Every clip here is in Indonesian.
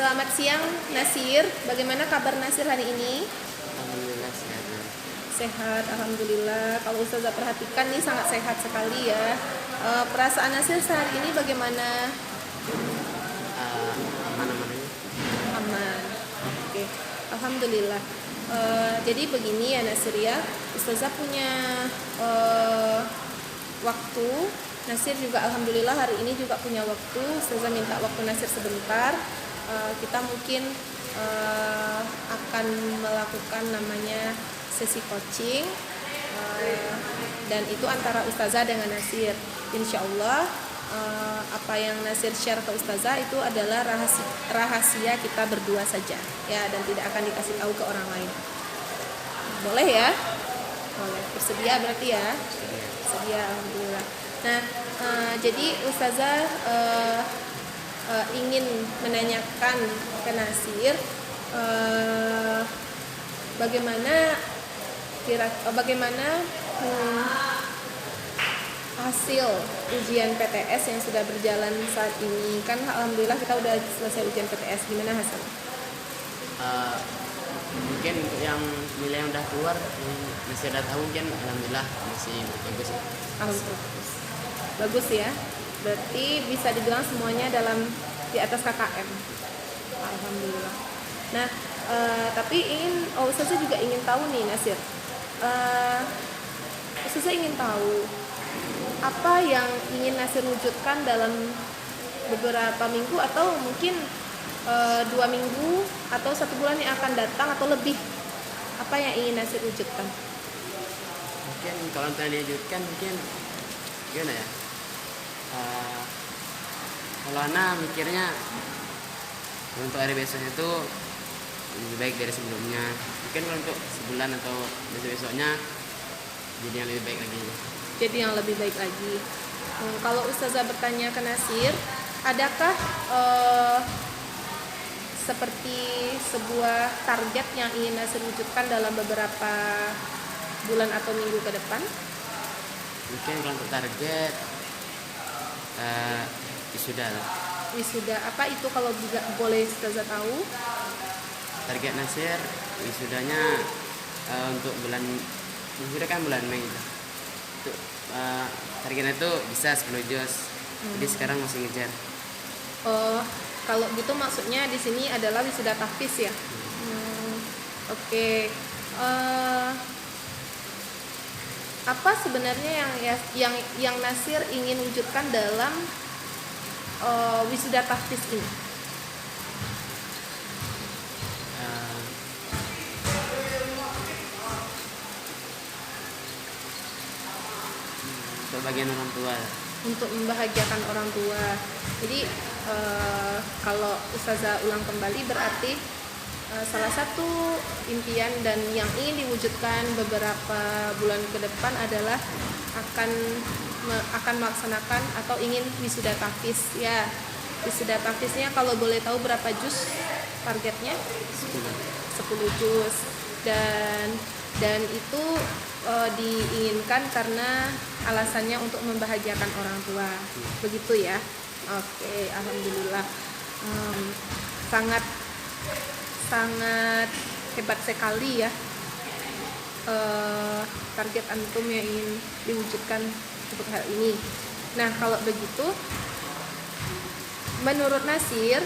Selamat siang Nasir, bagaimana kabar Nasir hari ini? Alhamdulillah sehat. Sehat, Alhamdulillah. Kalau Ustazah perhatikan nih sangat sehat sekali ya. Perasaan Nasir saat ini bagaimana? Aman namanya? Aman. Oke, Alhamdulillah. Jadi begini ya Nasir ya, Ustazah punya waktu. Nasir juga Alhamdulillah hari ini juga punya waktu. Ustazah minta waktu Nasir sebentar. Kita mungkin akan melakukan namanya sesi coaching, dan itu antara Ustazah dengan Nasir. Insya Allah apa yang Nasir share ke Ustazah itu adalah rahasia kita berdua saja ya, dan tidak akan dikasih tahu ke orang lain. Boleh ya? Boleh. Bersedia berarti ya? Bersedia, Alhamdulillah. Nah, jadi Ustazah ingin menanyakan ke Nasir bagaimana hasil ujian PTS yang sudah berjalan saat ini. Kan alhamdulillah kita udah selesai ujian PTS. Gimana hasil? Mungkin untuk yang nilai yang udah keluar, yang masih ada tahu mungkin alhamdulillah masih bagus. Alhamdulillah. Bagus ya. Berarti bisa dibilang semuanya di atas KKM. Alhamdulillah. Nah, tapi Ustazah juga ingin tahu nih Nasir. Ustazah ingin tahu apa yang ingin Nasir wujudkan dalam beberapa minggu atau mungkin 2 minggu atau 1 bulan yang akan datang atau lebih. Apa yang ingin Nasir wujudkan? Mungkin kalau untuk diwujudkan mungkin gimana ya? Kalau Ana mikirnya untuk hari besoknya itu lebih baik dari sebelumnya. Mungkin kalau untuk sebulan atau besok-besoknya jadi yang lebih baik lagi. Jadi yang lebih baik lagi. Kalau Ustazah bertanya ke Nasir, adakah seperti sebuah target yang ingin Nasir wujudkan dalam beberapa bulan atau minggu ke depan? Mungkin kalau untuk target wisuda lah. Wisuda, apa itu kalau boleh Ustazah tahu? Target Nasir wisudanya untuk wisuda kan bulan Mei itu. Untuk targetnya itu bisa 10 juz. Jadi sekarang masih ngejar. Oh, kalau gitu maksudnya di sini adalah wisuda tahfiz ya. Oke. Apa sebenarnya yang Nasir ingin wujudkan dalam wisuda tahfiz ini? Untuk bagian orang tua. Untuk membahagiakan orang tua. Jadi kalau Ustazah ulang kembali berarti salah satu impian dan yang ingin diwujudkan beberapa bulan ke depan adalah akan melaksanakan atau ingin wisuda tahfiz ya. Wisuda tahfiznya kalau boleh tahu berapa juz targetnya? 10 juz. Dan itu diinginkan karena alasannya untuk membahagiakan orang tua. Begitu ya. Oke, alhamdulillah. Sangat hebat sekali ya target antum yang ingin diwujudkan untuk hal ini. Nah, kalau begitu menurut Nasir,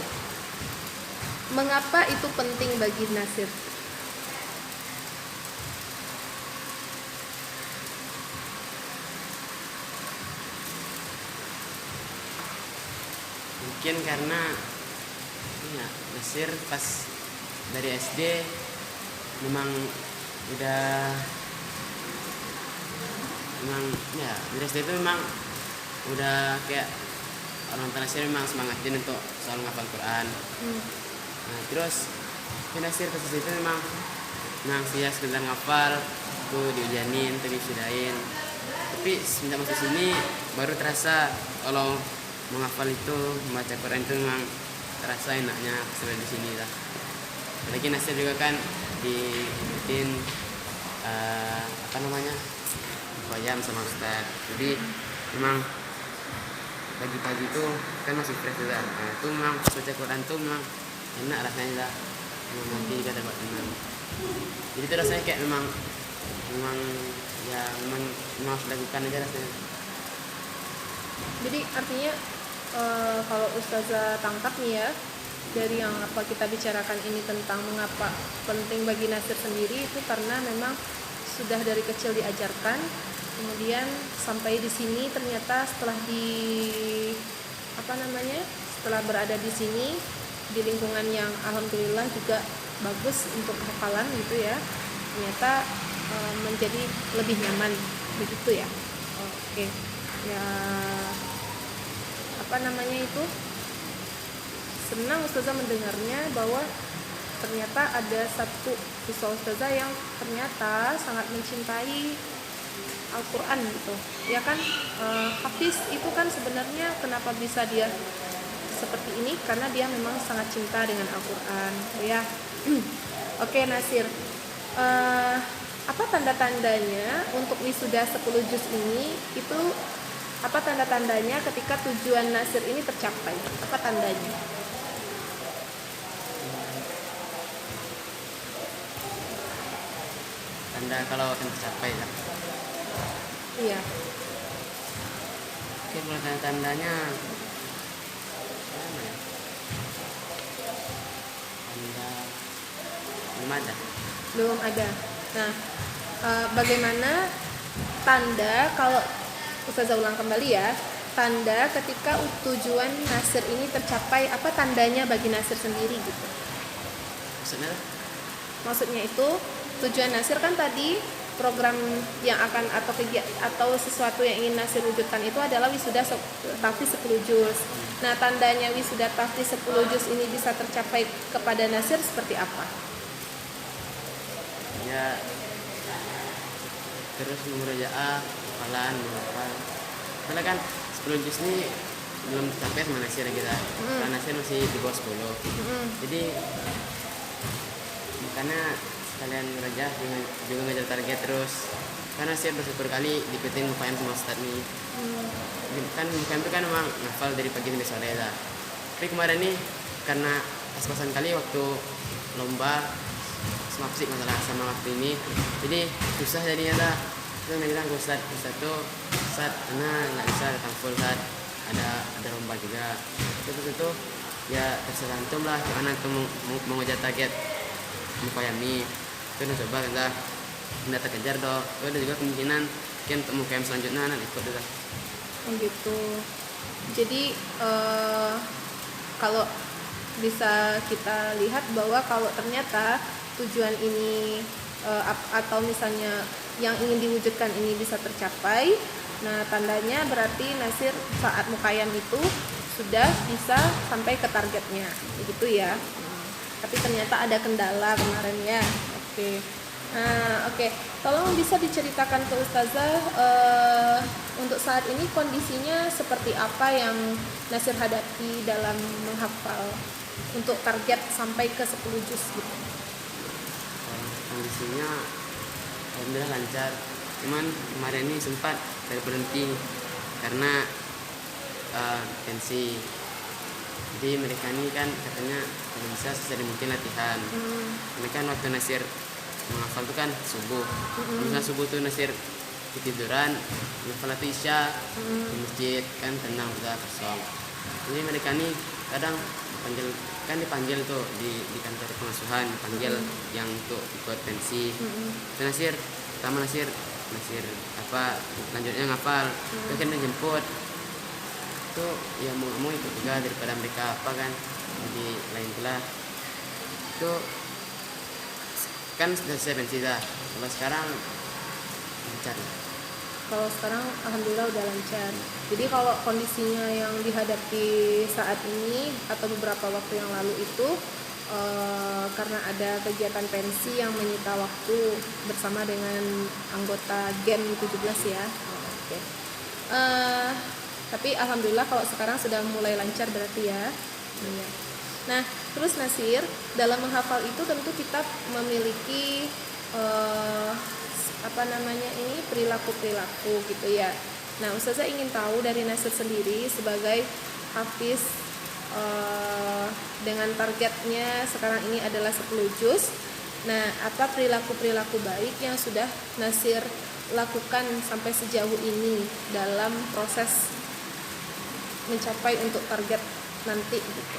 mengapa itu penting bagi Nasir? Mungkin karena ya, Nasir pas dari SD memang dari SD itu memang udah kayak orang tua Nasir memang semangatin untuk selalu ngapal Quran. Nah, terus Nasir pas itu memang sih sekedar ngapal tuh diujanin, tuh disudahin. Tapi semenjak masuk sini baru terasa kalau menghafal itu, membaca Quran itu memang terasa enaknya sampai di sini lah. Apalagi Nasir juga kan diikutin koyam sama Ustaz. Jadi memang pagi-pagi itu kan masih fresh juga. Nah, itu memang baca Quran itu memang enak rasanya lah. Nanti kita dapat teman. Jadi itu rasanya kayak memang harus dilakukan aja rasanya. Jadi artinya kalau Ustazah tangkap nih ya, dari yang apa kita bicarakan ini tentang mengapa penting bagi Nasir sendiri, itu karena memang sudah dari kecil diajarkan, kemudian sampai di sini ternyata setelah setelah berada di sini di lingkungan yang alhamdulillah juga bagus untuk hafalan gitu ya, ternyata menjadi lebih nyaman begitu ya. Oke. Ya senang Ustazah mendengarnya bahwa ternyata ada satu siswa Ustazah yang ternyata sangat mencintai Al-Quran gitu ya kan. Hafiz itu kan sebenarnya kenapa bisa dia seperti ini, karena dia memang sangat cinta dengan Al-Quran ya. Oke Nasir, apa tanda-tandanya untuk wisuda 10 juz ini, itu apa tanda-tandanya ketika tujuan Nasir ini tercapai? Apa tandanya? Tanda kalau akan tercapai lah. Iya. Oke, kalau tanda-tandanya belum ada. Nah, bagaimana tanda, kalau Ustazah ulang kembali ya, tanda ketika tujuan Nasir ini tercapai, apa tandanya bagi Nasir sendiri gitu? Maksudnya itu tujuan Nasir kan tadi program yang akan atau sesuatu yang ingin Nasir wujudkan itu adalah wisuda tahfiz 10 juz. Nah, tandanya wisuda tahfiz 10 juz ini bisa tercapai kepada Nasir seperti apa? Ya terus memurojaah, hafalan, menghafal. Karena kan 10 juz ini belum tercapai sama Nasir kita. Karena Nasir masih di bawah 10. Jadi makanya kalian merajah juga ngejar target terus. Karena Nasir bersyukur kali diikutin mukaim sama Ustadz nih. Kan mukaim itu kan memang ngafal dari pagi sampai sore lah. Tapi kemarin nih karena pas-pasan kali waktu lomba semapsik masalah sama waktu ini, jadi susah jadinya lah. Terus dia bilang ke Ustadz tuh, Ustadz karena nggak bisa datang full saat ada lomba juga. Terus itu ya terserah antum lah gimana antum mau ngejar target mukayami. Itu udah coba kan udah terkejar doh. Itu ada juga kemungkinan mungkin untuk mukayam selanjutnya nanti ikut juga. Oh gitu. Jadi kalau bisa kita lihat bahwa kalau ternyata tujuan ini atau misalnya yang ingin diwujudkan ini bisa tercapai, nah tandanya berarti Nasir saat mukayam itu sudah bisa sampai ke targetnya, begitu ya. Tapi ternyata ada kendala kemarin ya. Oke. Nah, oke. Tolong bisa diceritakan ke Ustazah untuk saat ini kondisinya seperti apa yang Nasir hadapi dalam menghafal untuk target sampai ke 10 juz gitu. Kondisinya alhamdulillah lancar, cuman kemarin ini sempat berhenti karena tensi. Jadi mereka ini kan katanya tidak bisa sesering mungkin latihan. Ini kan waktu Nasir menghafal itu kan subuh. Misalnya subuh tuh Nasir ketiduran, menghafal itu isya di masjid kan tenang udah kosong. Jadi mereka ini kadang dipanggil tuh di kantor pengasuhan, dipanggil yang untuk ikut pensi. Nasir apa lanjutnya ngapal, kan dijemput. Itu ya mau ikut juga daripada mereka apa kan di lain kelas. Itu kan sudah selesai pensi dah. Kalau sekarang lancar. Kalau sekarang alhamdulillah udah lancar. Jadi kalau kondisinya yang dihadapi saat ini atau beberapa waktu yang lalu itu karena ada kegiatan pensi yang menyita waktu bersama dengan anggota GEM 17 ya. Oke. Tapi alhamdulillah kalau sekarang sudah mulai lancar berarti ya. Iya. Nah, terus Nasir, dalam menghafal itu tentu kita memiliki perilaku-perilaku gitu ya. Nah, Ustazah ingin tahu dari Nasir sendiri sebagai hafiz dengan targetnya sekarang ini adalah 10 juz. Nah, apa perilaku-perilaku baik yang sudah Nasir lakukan sampai sejauh ini dalam proses mencapai untuk target nanti gitu.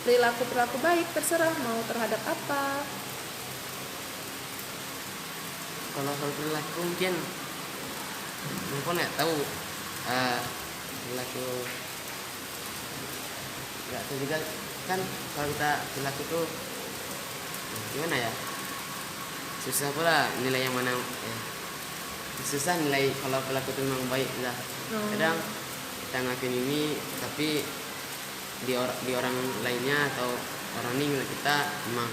Perilaku baik terserah mau terhadap apa. Kalau soal perilaku mungkin aku nggak tahu perilaku nggak tahu juga kan. Kalau kita perilaku tuh gimana ya, susah pula nilai yang mana susah nilai kalau perilaku itu memang baik lah. Kadang kita ngelakuin ini tapi di orang lainnya atau orang ini menurut kita memang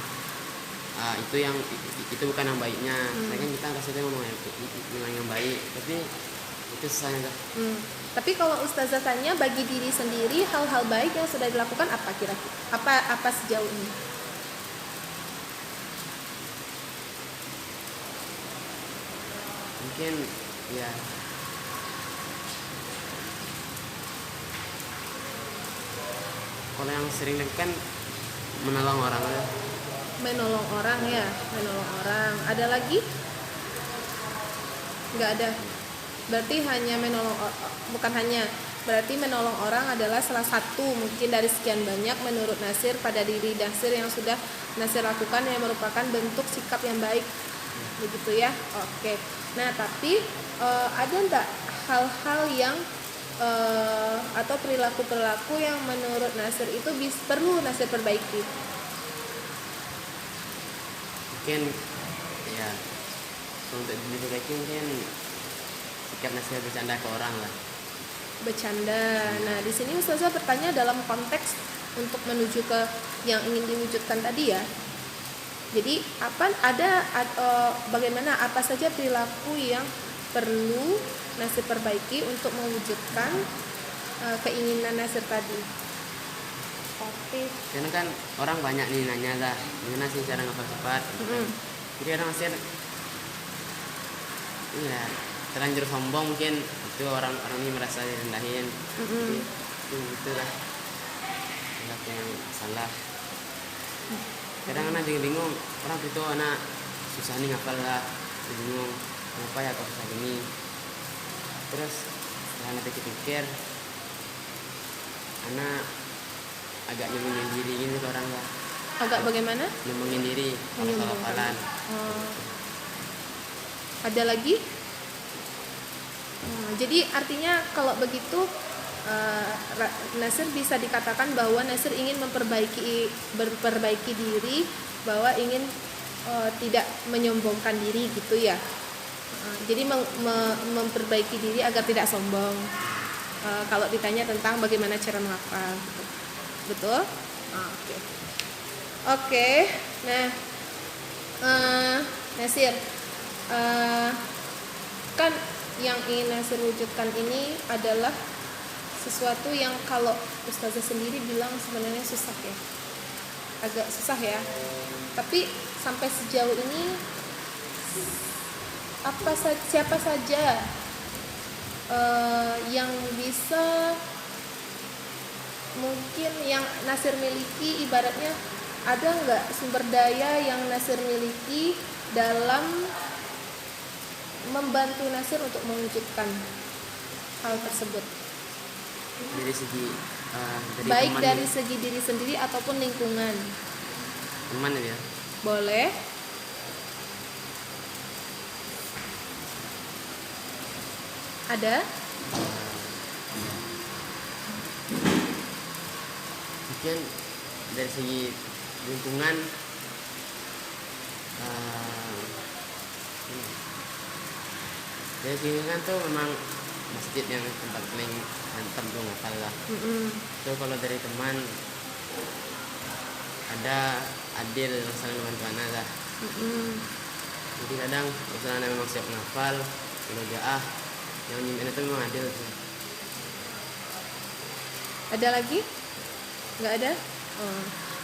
itu bukan yang baiknya. Sedangkan kita rasanya memang yang baik, tapi itu susahnya. Tapi kalau Ustazah tanya, bagi diri sendiri hal-hal baik yang sudah dilakukan apa kira-kira? Apa sejauh ini? Mungkin ya kalau yang sering dilakukan menolong orang ya. Menolong orang. Ada lagi? Nggak ada. Berarti hanya berarti menolong orang adalah salah satu mungkin dari sekian banyak menurut Nasir pada diri Nasir yang sudah Nasir lakukan yang merupakan bentuk sikap yang baik. Begitu ya. Oke. Nah, tapi ada enggak hal-hal yang atau perilaku-perilaku yang menurut Nasir itu perlu Nasir perbaiki? Mungkin ya untuk diperbaiki mungkin sikap Nasir bercanda ke orang lah. Bercanda. Nah, di sini Ustazah bertanya dalam konteks untuk menuju ke yang ingin diwujudkan tadi ya. Jadi bagaimana apa saja perilaku yang perlu Nasir perbaiki untuk mewujudkan keinginan Nasir tadi? Oke. Karena kan orang banyak nih nanya lah, gimana sih cara ngapal cepat? Jadi orang Nasir ya terlanjur sombong, mungkin itu orang ini merasa direndahin. Jadi itu lah yang salah. Kadang anak juga bingung, orang itu anak susah nih ngapal lah, bingung kenapa ya kok susah gini. Terus setelah anak pikir-pikir, anak agak nyembunyiin diri gini ke orang lah. Agak bagaimana? Nyembunyiin diri kalau salah hafalan. Ada lagi? Jadi artinya kalau begitu Nasir bisa dikatakan bahwa Nasir ingin memperbaiki diri, bahwa ingin tidak menyombongkan diri gitu ya. Jadi memperbaiki diri agar tidak sombong. Kalau ditanya tentang bagaimana cara menghafal, gitu. Betul? Oke. Nah, Nasir, kan yang ingin Nasir wujudkan ini adalah sesuatu yang kalau Ustazah sendiri bilang sebenarnya susah ya, agak susah ya. Tapi sampai sejauh ini siapa saja yang bisa, mungkin yang Nasir miliki, ibaratnya ada nggak sumber daya yang Nasir miliki dalam membantu Nasir untuk mewujudkan hal tersebut? Dari segi baik dari segi diri sendiri ataupun lingkungan. Teman ya? Boleh. Ada? Mungkin dari segi lingkungan dari segi lingkungan tuh memang masjid yang tempat paling mantap tuh ngapal lah. So kalau dari teman ada adil yang saling membantu anak lah. Jadi kadang misalnya anak memang siap ngapal, kalau dia yang nyimpen itu memang adil tuh. Ada lagi? Nggak ada?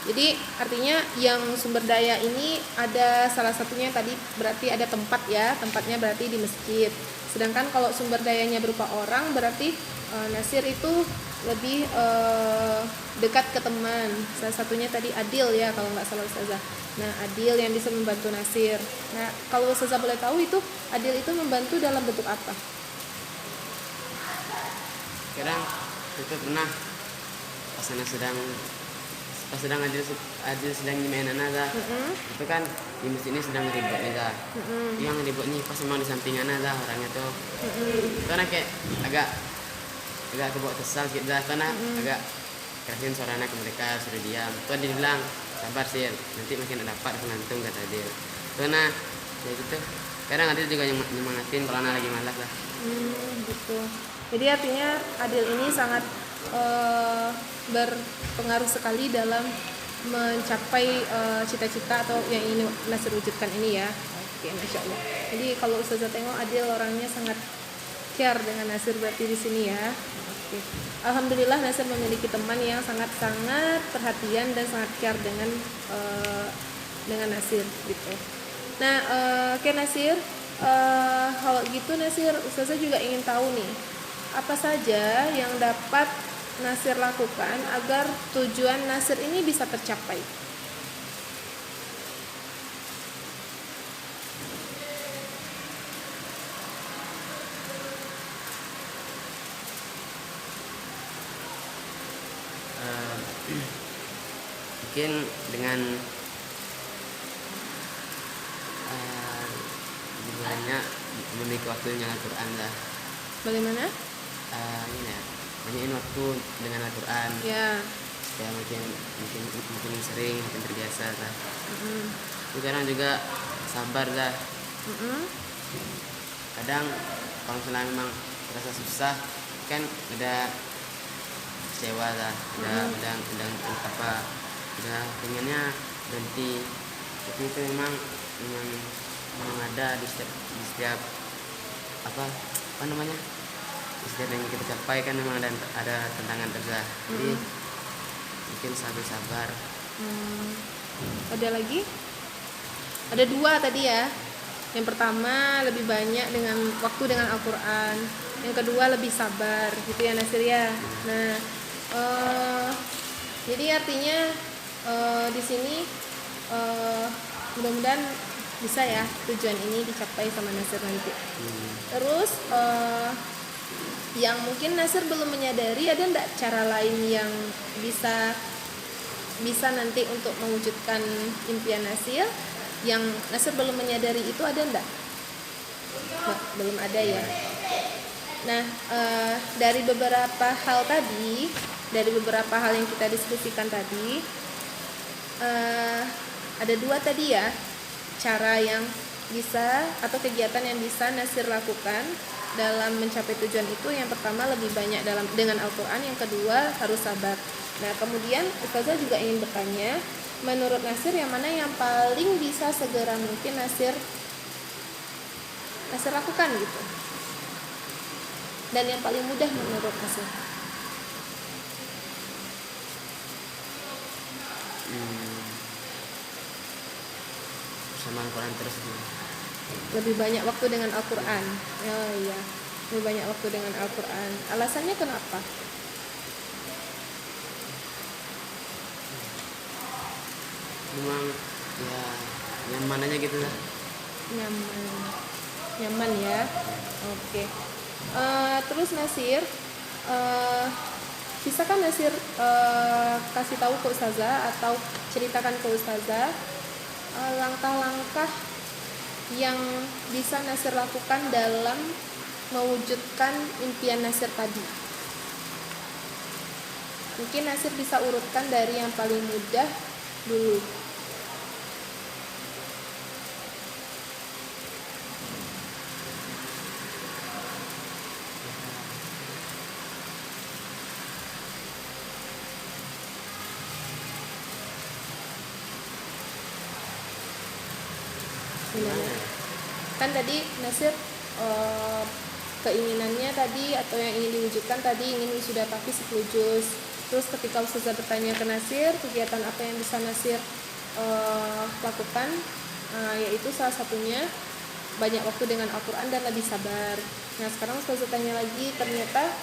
Jadi artinya yang sumber daya ini ada salah satunya tadi berarti ada tempat ya, tempatnya berarti di masjid. Sedangkan kalau sumber dayanya berupa orang berarti Nasir itu lebih dekat ke teman. Salah satunya tadi Adil ya kalau nggak salah Ustazah. Nah, Adil yang bisa membantu Nasir. Nah, kalau Ustazah boleh tahu itu Adil itu membantu dalam bentuk apa? Kadang itu pernah pas anak sedang adil sedang nyimain anak dah. Itu kan di masjid ini sedang ribut nih dah. Yang ributnya pas memang di samping anak dah orangnya tuh. Karena kayak agak kebawa kesal gitu dah. Karena agak kerasin suara anak ke mereka suruh diam. Tuh dia bilang sabar sih, nanti makin dapat pengantung kata dia. Karena ya gitu. Kadang Adil juga nyemangatin kalau anak lagi malas lah. Gitu. Jadi artinya Adil ini sangat berpengaruh sekali dalam mencapai cita-cita atau yang ingin Nasir wujudkan ini ya. Oke, Masya Allah. Jadi kalau Ustazah tengok Adil orangnya sangat care dengan Nasir berarti di sini ya. Oke. Alhamdulillah Nasir memiliki teman yang sangat-sangat perhatian dan sangat care dengan Nasir gitu. Nah, oke Nasir, kalau gitu Nasir, Ustazah juga ingin tahu nih, apa saja yang dapat Nasir lakukan agar tujuan Nasir ini bisa tercapai? Mungkin dengan banyak memiliki waktu dengan Al-Quran lah. Bagaimana? Ini ya, banyakin waktu dengan Al-Quran. Ya. Supaya makin sering, makin terbiasa lah. Kadang juga sabar lah. Kadang kalau misalnya memang terasa susah kan udah kecewa lah, udah pengennya berhenti. Tapi itu memang ada di setiap apa namanya, di setiap yang kita capai kan memang ada tantangan terus. Jadi mungkin sabar. Ada lagi? Ada 2 tadi ya. Yang pertama lebih banyak dengan waktu dengan Al-Quran. Yang kedua lebih sabar gitu ya Nasir ya. Nah, jadi artinya di sini mudah-mudahan bisa ya tujuan ini dicapai sama Nasir nanti. Terus yang mungkin Nasir belum menyadari, ada enggak cara lain yang bisa nanti untuk mewujudkan impian Nasir yang Nasir belum menyadari itu, ada enggak? Belum ada ya. Nah, dari beberapa hal yang kita diskusikan tadi, ada 2 tadi ya cara yang bisa atau kegiatan yang bisa Nasir lakukan dalam mencapai tujuan itu. Yang pertama lebih banyak dengan Al-Quran, yang kedua harus sabar. Nah, kemudian Ustazah juga ingin bertanya, menurut Nasir yang mana yang paling bisa segera mungkin Nasir lakukan gitu, dan yang paling mudah menurut Nasir? Sama Al-Quran terus gitu. Lebih banyak waktu dengan Al-Quran. Oh iya, lebih banyak waktu dengan Al-Quran. Alasannya kenapa? Memang ya nyaman aja gitu lah. Nyaman ya. Oke. Terus Nasir, bisa kan Nasir kasih tahu ke Ustazah atau ceritakan ke Ustazah langkah-langkah yang bisa Nasir lakukan dalam mewujudkan impian Nasir tadi? Mungkin Nasir bisa urutkan dari yang paling mudah dulu. Gimana? Kan tadi Nasir keinginannya tadi atau yang ingin diwujudkan tadi ingin wisuda Tahfiz 10 juz. Terus ketika Ustazah bertanya ke Nasir kegiatan apa yang bisa Nasir lakukan, yaitu salah satunya banyak waktu dengan Al-Quran dan lebih sabar. Nah sekarang Ustazah tanya lagi, ternyata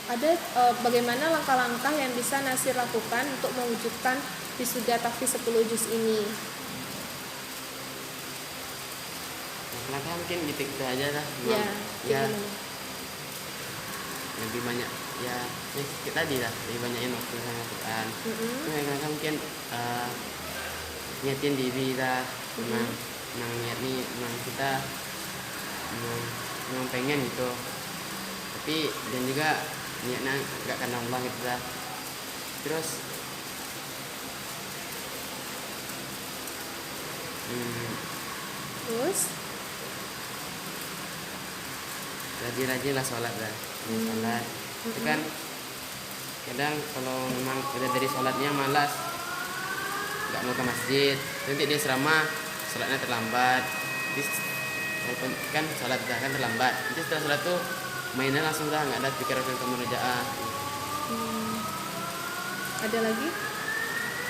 ada bagaimana langkah-langkah yang bisa Nasir lakukan untuk mewujudkan wisuda tahfiz 10 juz ini? Langkah mungkin gitu aja lah. Ya, Ya, gimana? lebih banyak ya kayak tadi lah, lebih banyakin waktu sama Quran. Langkah mungkin niatin diri kita, memang niat nih, memang kita memang pengen gitu, tapi dan juga niatnya nggak karena Allah gitu lah. Terus Terus rajin-rajin lah sholat lah. Sholat itu kan kadang kalau memang udah dari sholatnya malas, nggak mau ke masjid, nanti dia serama sholatnya terlambat. Jadi walaupun kan sholat dah kan terlambat, nanti setelah sholat tuh mainnya langsung dah, nggak ada pikiran ke murojaah. ada lagi?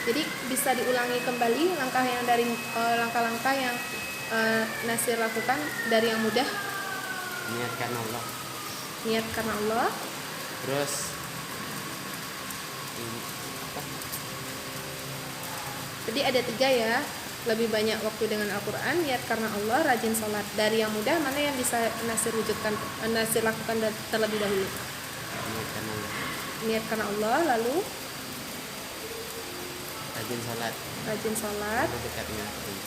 Jadi bisa diulangi kembali langkah-langkah yang Nasir lakukan dari yang mudah. Niat karena Allah. Niat karena Allah. Terus Jadi ada 3 ya. Lebih banyak waktu dengan Al-Quran, niat karena Allah, rajin sholat. Dari yang mudah mana yang bisa Nasir lakukan terlebih dahulu? niat karena Allah. Niat karena Allah, lalu Rajin sholat. Rajin sholat, Itu dekatnya.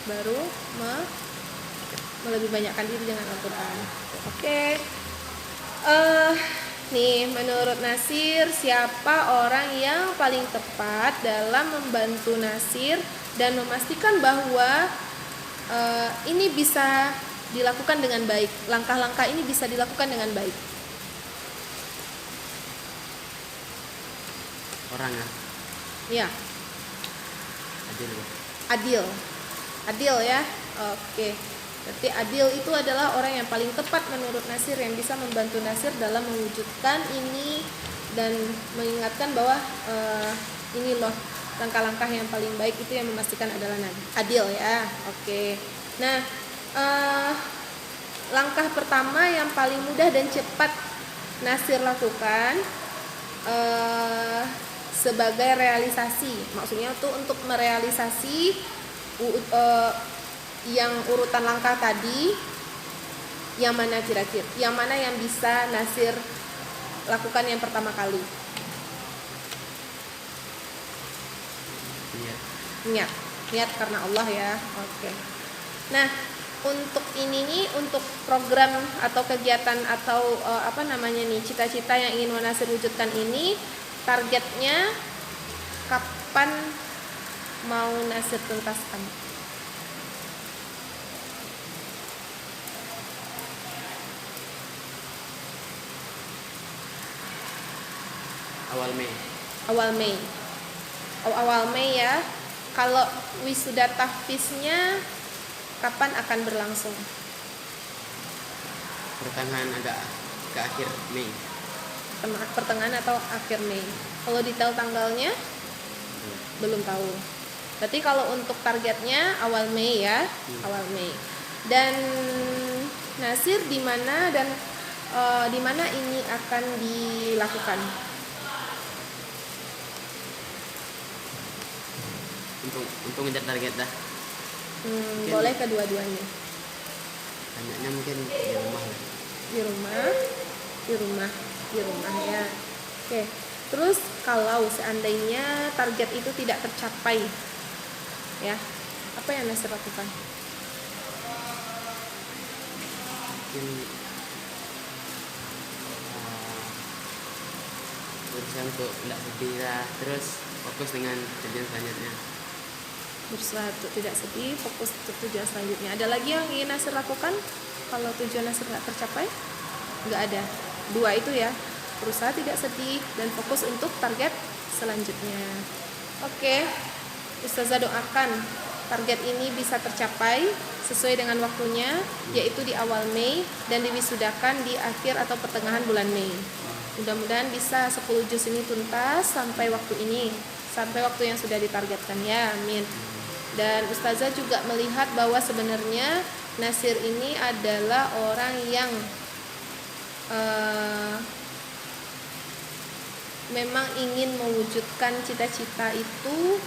baru melebih banyakkan diri dengan Al-Quran. Oke. Nih, menurut Nasir, siapa orang yang paling tepat dalam membantu Nasir dan memastikan bahwa ini bisa dilakukan dengan baik? Langkah-langkah ini bisa dilakukan dengan baik. Orang ya, Ya, adil ya. adil ya. Oke. Berarti adil itu adalah orang yang paling tepat menurut Nasir, yang bisa membantu Nasir dalam mewujudkan ini dan mengingatkan bahwa ini loh langkah-langkah yang paling baik, itu yang memastikan adalah adil ya. Oke. Nah, langkah pertama yang paling mudah dan cepat Nasir lakukan sebagai realisasi, maksudnya tuh untuk merealisasi yang urutan langkah tadi, yang mana kira-kira? Yang mana yang bisa Nasir lakukan yang pertama kali? Niat karena Allah ya. Oke. Nah, untuk ini nih, untuk program atau kegiatan atau cita-cita yang ingin Nasir wujudkan ini, targetnya kapan mau Nasir tuntaskan? Awal Mei ya. Kalau wisuda tahfiznya kapan akan berlangsung? Pertengahan agak ke akhir Mei. Pertengahan atau akhir Mei. Kalau detail tanggalnya belum tahu. Berarti kalau untuk targetnya awal Mei ya, awal Mei. Dan Nasir di mana dan di mana ini akan dilakukan? Untuk ngejar target dah. Boleh kedua-duanya. Banyaknya mungkin di rumah lah. Di rumah ya. Oke. Terus kalau seandainya target itu tidak tercapai, ya, apa yang Nasir lakukan? Mungkin berusaha untuk tidak sedih lah, terus fokus dengan tujuan selanjutnya. Berusaha untuk tidak sedih, fokus untuk tujuan selanjutnya. Ada lagi yang ingin Nasir lakukan kalau tujuan Nasir nggak tercapai? Nggak ada. 2 itu ya, berusaha tidak sedih dan fokus untuk target selanjutnya. Oke, Ustazah doakan target ini bisa tercapai sesuai dengan waktunya, yaitu di awal Mei dan diwisudakan di akhir atau pertengahan bulan Mei. Mudah-mudahan bisa 10 juz ini tuntas sampai waktu ini, sampai waktu yang sudah ditargetkan ya, amin. Dan Ustazah juga melihat bahwa sebenarnya Nasir ini adalah orang yang memang ingin mewujudkan cita-cita itu,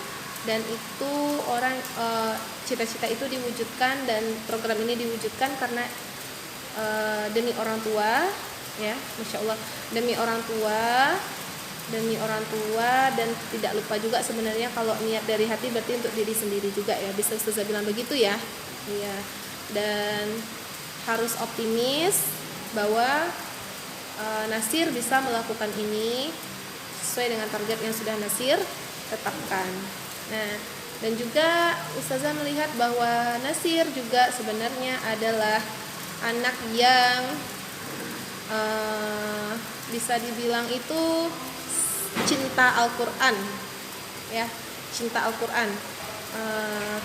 dan itu cita-cita itu diwujudkan dan program ini diwujudkan karena demi orang tua, ya, Masya Allah, demi orang tua, dan tidak lupa juga sebenarnya kalau niat dari hati berarti untuk diri sendiri juga, ya, bisa Ustazah bilang begitu, ya. Iya. Dan harus optimis bahwa Nasir bisa melakukan ini sesuai dengan target yang sudah Nasir tetapkan. Nah, dan juga Ustazah melihat bahwa Nasir juga sebenarnya adalah anak yang bisa dibilang itu cinta Al-Quran, ya, cinta Al-Quran.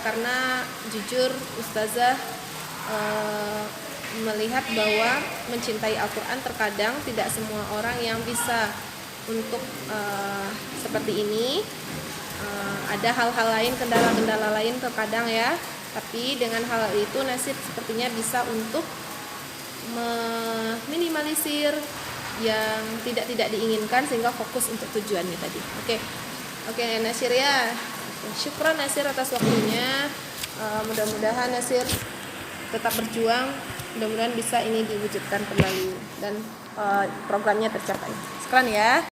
Karena jujur Ustazah melihat bahwa mencintai Al-Quran terkadang tidak semua orang yang bisa untuk seperti ini. Ada hal-hal lain, kendala-kendala lain terkadang, ya, tapi dengan hal itu Nasir sepertinya bisa untuk meminimalisir yang tidak diinginkan sehingga fokus untuk tujuannya tadi. Oke Nasir, ya. Syukran Nasir atas waktunya. Mudah-mudahan Nasir tetap berjuang, mudah-mudahan bisa ini diwujudkan kembali dan programnya tercapai. Sekian, ya.